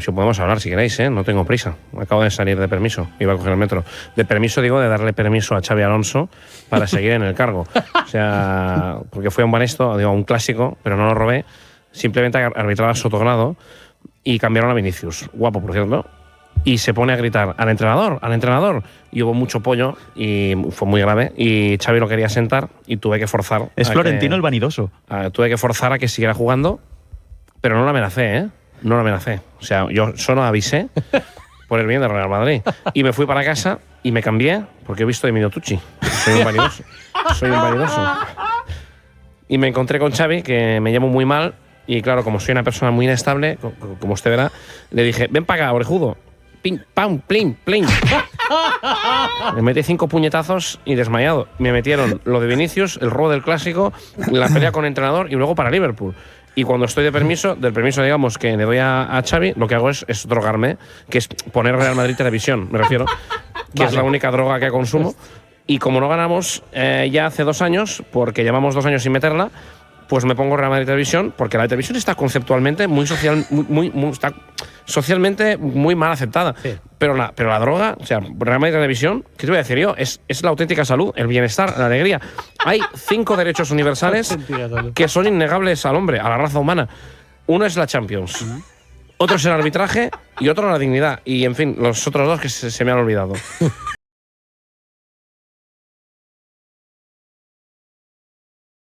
Si podemos hablar, si queréis, no tengo prisa. Acabo de salir de permiso, iba a coger el metro. De permiso digo de darle permiso a Xabi Alonso para seguir en el cargo. O sea, porque fue un Banesto, digo, un clásico, pero no lo robé. Simplemente arbitraba Sotogrado y cambiaron a Vinicius. Guapo, por cierto. Y se pone a gritar al entrenador. Y hubo mucho pollo y fue muy grave. Y Xavi lo quería sentar y tuve que forzar. Es Florentino el vanidoso. Tuve que forzar a que siguiera jugando, pero no lo amenacé, No lo amenacé. O sea, yo solo avisé por el bien del Real Madrid. Y me fui para casa y me cambié porque he visto de Minutucci. Soy un vanidoso. Y me encontré con Xavi, que me llamo muy mal. Y claro, como soy una persona muy inestable, como usted verá, le dije, ven para acá, orejudo. Pim, pam, plim, plim. Me metí 5 puñetazos y desmayado. Me metieron lo de Vinicius, el robo del clásico, la pelea con el entrenador y luego para Liverpool. Y cuando estoy del permiso, digamos, que le doy a Xavi, lo que hago es drogarme, que es poner Real Madrid Televisión, me refiero, que es la única droga que consumo. Y como no ganamos ya hace 2 años, porque llevamos 2 años sin meterla, pues me pongo Real Madrid Televisión, porque la televisión está conceptualmente está socialmente muy mal aceptada. Sí. Pero la droga, o sea, Real Madrid Televisión, ¿qué te voy a decir yo? Es la auténtica salud, el bienestar, la alegría. Hay 5 derechos universales que son innegables al hombre, a la raza humana. Uno es la Champions, otro es el arbitraje y otro la dignidad. Y, en fin, los otros 2 que se me han olvidado.